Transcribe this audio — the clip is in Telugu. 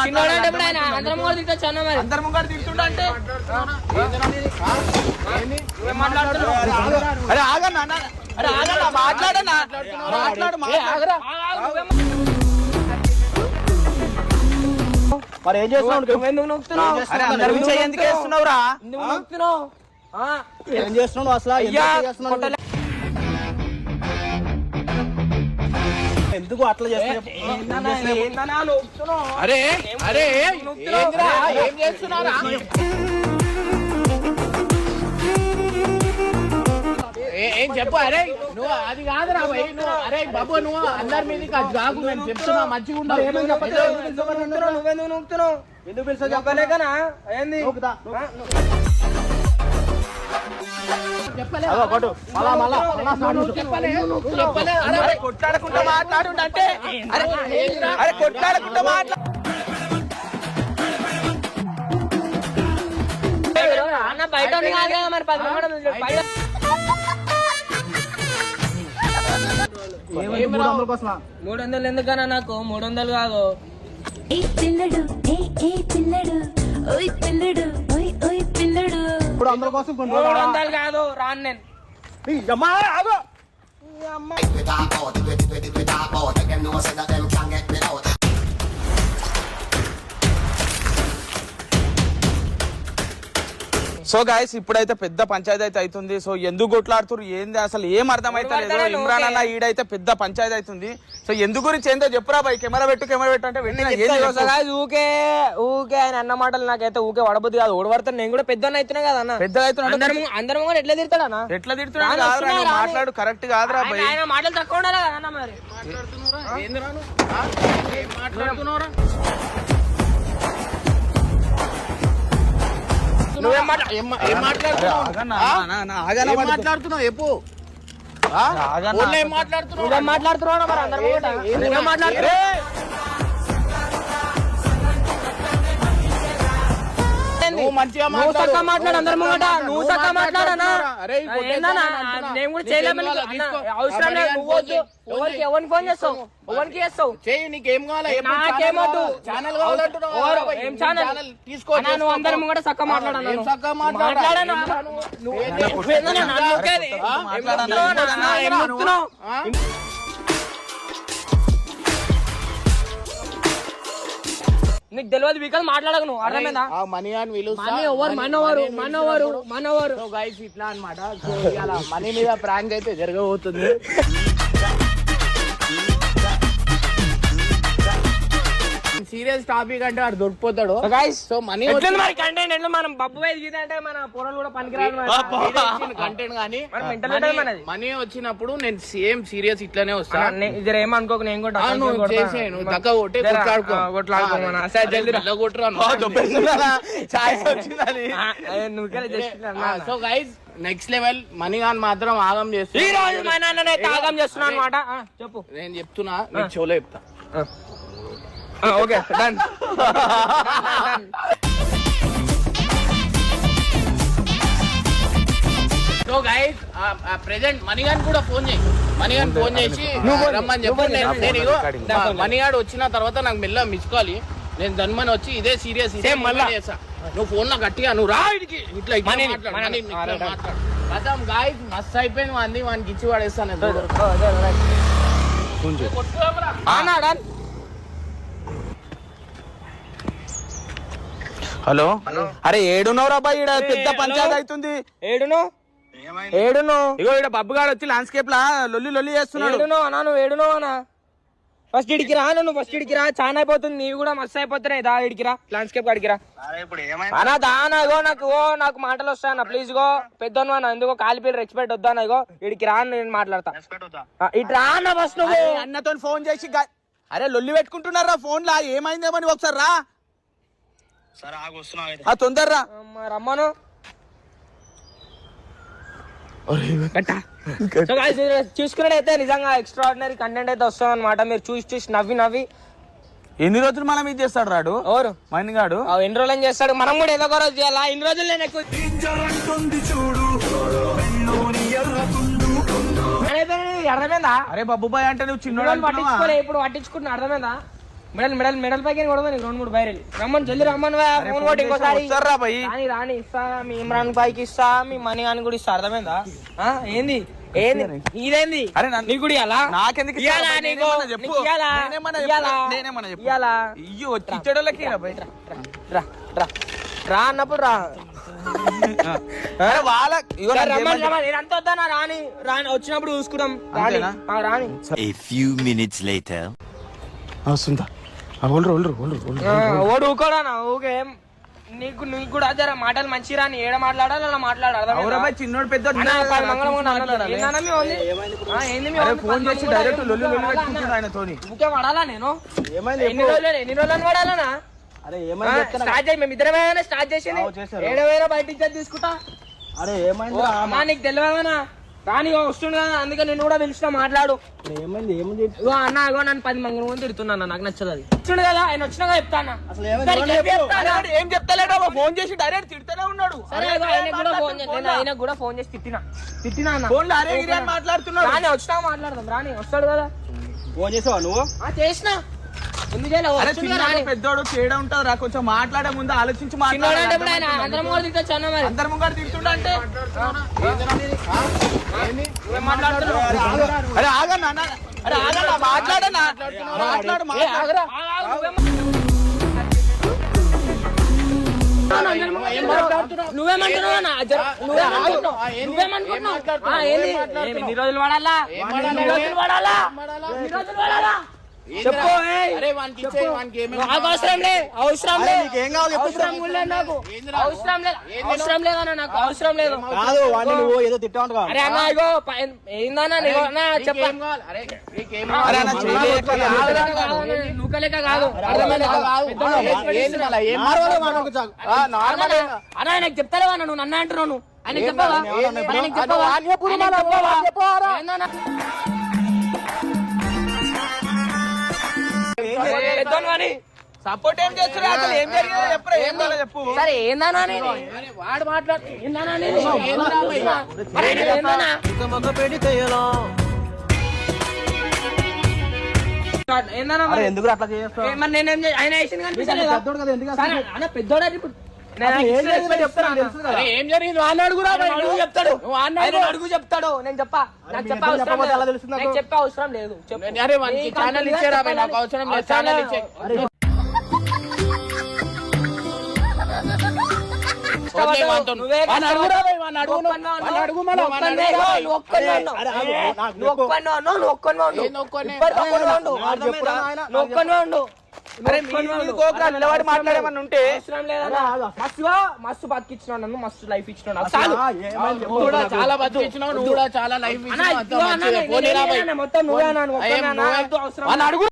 అందరం ముంగడు తింటుండ అంటే అరే ఆగన్నా అరే ఆగన్నా మాట్లాడన్నా మాట్లాడు మరి ఏం చేస్తున్నావు ఎందుకు నొక్కుతున్నావు ఎందుకు వేస్తున్నావురా ఎందుకు నొక్కుతున్నావు ఏం చేస్తున్నావు అసలు ఎందుకు అట్లా చేస్తున్నావు అరే అరే ఏం చేస్తున్నారా ఏం చెప్పు అరే నువ్వు అది కాదురా భయ్ నువ్వు అరే బాబు నువ్వు అందరి మీద కాకు నేను చెప్తున్నా మంచిగా ఉండవు ఏమని చెప్పలేదు నువ్వెందుకు నొక్కుతున్నావు ఎందుకు పిలుస్తా చెప్పలేకనా ఏంది కొట్లాడకుండా మాట్లాడు అంటే అరే కొట్లాడకుండా మాట్లాడు బయట మరి 300 ఎందుకన్నా నాకు 300 కాదు పిల్లడు పిల్లడు 300 కోసం 300 కాదు రాను నేను సో గాయస్ ఇప్పుడైతే పెద్ద పంచాయతీ అయితే అవుతుంది. సో ఎందుకు కొట్లాడుతున్నారు ఏంది అసలు ఏం అర్థమైతలేదు. ఇమ్రాన్ అన్న ఈడైతే పెద్ద పంచాయతీ అవుతుంది. సో ఎందు గురించి ఏందో చెప్పురా బాయ్ కెమెరా పెట్టు అంటే ఊకే ఊకే ఆయన అన్న మాటలు నాకైతే ఊకే వడబుద్ది కాదు. ఓడబడతాను నేను కూడా పెద్ద అవుతున్నా కదా అన్న పెద్ద అందరం కూడా ఎట్లా తిడతాడు అన్న ఎట్లా తిడుతున్నాడు మాట్లాడు కరెక్ట్ కాదురా బాయ్ ఆయన మాటలు తక్కువ ఉండాలి కదా అన్న మరి మాట్లాడుతున్నావు చెప్పు మాట్లాడుతున్నావు మంచిగా మాట్లాడు అందరి ముంగట నువ్వు చక్కగా మాట్లాడనా నేను కూడా చేయలేమని అవసరం లేదు. ఎవరికి ఎవరిని ఫోన్ చేస్తావు ఎవరికి చేస్తావు చేయి నీకేం కావాలి నాకేమొద్దు ఛానల్ ఏం ఛానల్ తీసుకో నువ్వు అందరి ముంగట చక్కగా మాట్లాడనా నీకు తెలియదు వీకల్ మాట్లాడకు నువ్వు అర్థమైందా మనవరు గైస్ ఇట్లా అన్నమాట. మనీ మీద ప్రాంక్ అయితే జరగబోతుంది. సీరియస్ టాపిక్ అంటే వాడు దొరికిపోతాడు. సో మనీ కంటెంట్ మనం బబ్బు అంటే మన పొరలు కూడా పనికిరాదు కంటెంట్ కానీ మనీ వచ్చినప్పుడు నేను సేమ్ సీరియస్ ఇట్లానే వస్తాను. ఇది ఏమనుకోకు నేను కూడా నువ్వు తక్కువ కొట్టే so guys next level money గాని మాత్రం ఆగం చేస్తున్నా అనమాట. చెప్పు నేను చెప్తున్నా నీకు చెవులో చెప్తా. Okay done. So guys present మణిగాన్ కూడా ఫోన్ చేసి రమ్మని చెప్పు. నేను మణిగాడు వచ్చిన తర్వాత నాకు మెల్ల మిస్ కాల్ నేను ధన్మని వచ్చి ఇదే సీరియస్ చేస్తా. నువ్వు ఫోన్ లో గట్టిగా నువ్వు రా ఇట్లా మాట్లాడు. గాయస్ మస్త్ అయిపోయింది అంది వానికి ఇచ్చి పడేస్తాను. హలో అరే ఏడునోరా బాయ్ ఈడ పెద్ద పంచాయతీ అవుతుంది. ఏడును ఇగో ఈడ బబ్బుగాడు వచ్చి ల్యాండ్స్కేప్ లా లొల్లి చేస్తున్నాడు. ఏడునో అన్నా ఫస్ట్ ఇడికి రా. నువ్వు ఫస్ట్ ఇడికి రా. చాలా అయిపోతుంది నీవు కూడా మస్తు అయిపోతున్నాయి. దా ఇడికి రా ల్యాండ్స్కేప్ కాడికి రా అన్నా. దానా ఇగో నాకు మాటలు వస్తాయన్న ప్లీజ్ గో పెద్దను అన్న ఎందుకో కాలిపీలు రెస్పెక్ట్ వద్దాను. ఇగో ఇడికి రా నేను మాట్లాడతా. ఇటు రా అన్న ఫస్ట్ నువ్వు అన్నతో ఫోన్ చేసి అరే లొల్లి పెట్టుకుంటున్నారా ఫోన్ లా ఏమైందేమో నువ్వు ఒకసారి రా తొందరరా రమ్మను. చూసుకున్నట్టయితే నిజంగా ఎక్స్ట్రాడినరీ కంటెంట్ అయితే వస్తుంది అనమాట. మీరు చూసి నవ్వి ఎన్ని రోజులు మనం ఇది చేస్తాడు రాడు ఎవరు మైన్గాడు ఎన్ని రోజులు చేస్తాడు. మనం కూడా ఏదో ఒక రోజు చేయాలా. ఇన్ని రోజులు నేను ఎక్కువ అర్థమైందా. అరే బబ్బుబాయ్ అంటే నువ్వు చిన్న పట్టించుకోలే ఇప్పుడు పట్టించుకుంటున్నా అర్థమైందా. మెడల్ పైకి కూడా 2-3 బైరలు రమ్మని జల్ది రమ్మని ఫోన్ కొట్టి ఇంకోసారి రాని ఇస్తా మీ ఇమ్రాన్ పైకి ఇస్తా మీ మనీ అని కూడా ఇస్తా అర్థమైందా ఏంది ఇదేంది నీకు కూడా ఇవ్వాలా నాకెందుకు రా అన్నప్పుడు రా అంత వద్దానా రాని వచ్చినప్పుడు చూసుకుంటాం రాని ఓడు ఊకోడా ఊకే నీకు కూడా జర మాటలు మంచి రాని ఏడ మాట్లాడాలి అలా మాట్లాడాలి చిన్నోడు పెద్ద ఊకే పడాలా నేను ఎన్ని రోజులు పడాలనా స్టార్ట్ చేయి మేమిద్దరమే స్టార్ట్ చేసి ఏడవేరా బయట ఇచ్చేది తీసుకుంటా నీకు తెలియదనా రాని వస్తుండు కదా అందుకే నేను కూడా పిలిచిన మాట్లాడు అన్న అగో నన్ను 10 మంది తిడుతున్నా నాకు నచ్చదు అది వచ్చిండు కదా ఆయన వచ్చినాక చెప్తానా ఏం చెప్తాలేడు ఫోన్ చేసి డైరెక్ట్ తిడుతూనే ఉన్నాడు ఆయనకు కూడా ఫోన్ చేసి తిట్టినా మాట్లాడుతున్నాడు రాని వచ్చినా మాట్లాడదాం రాని వస్తాడు కదా ఫోన్ చేసావా నువ్వు చేసినా పెద్దోడు తేడా ఉంటారు రా కొంచెం మాట్లాడే ముందు ఆలోచించి అందరం ముంగడు తింటుండే అరే ఆగన్నా అరే ఆగన్నా మాట్లాడనా ఎన్ని రోజులు వాడాలా చెప్పు అవసరం లేదు ఏదో తిట్టా అరే అన్న ఇగో ఏందన్నా నూకలేక కాదు అన్న ఆయనకు చెప్తావా నువ్వు నన్ను అంటున్నావు ఆయనకు చెప్పవా సపోర్ట్ ఏం చేస్తున్నా అసలు ఏం జరిగిందో చెప్పు సరే ఏందన్నా వాడు మాట్లాడు ఎందుకు అట్లా చేస్తావు ఆయన వేసింది కనిపిస్తలేదా పెద్దోడా ఇప్పుడు ఏం జరిగింది అడుగు చెప్తాడు నేను చెప్పే అవసరం లేదు ఛానల్ ఇచ్చారా నాకు అవసరం లేదు ఛానల్ ఇచ్చే నిలబడి మాట్లాడేమన్నా ఉంటే మస్తు బతికిచ్చినావు నన్ను మస్తు లైఫ్ ఇచ్చినావు చాలా బతికిచ్చినావు నువ్వు కూడా చాలా లైఫ్ మొత్తం నువ్వే అడుగు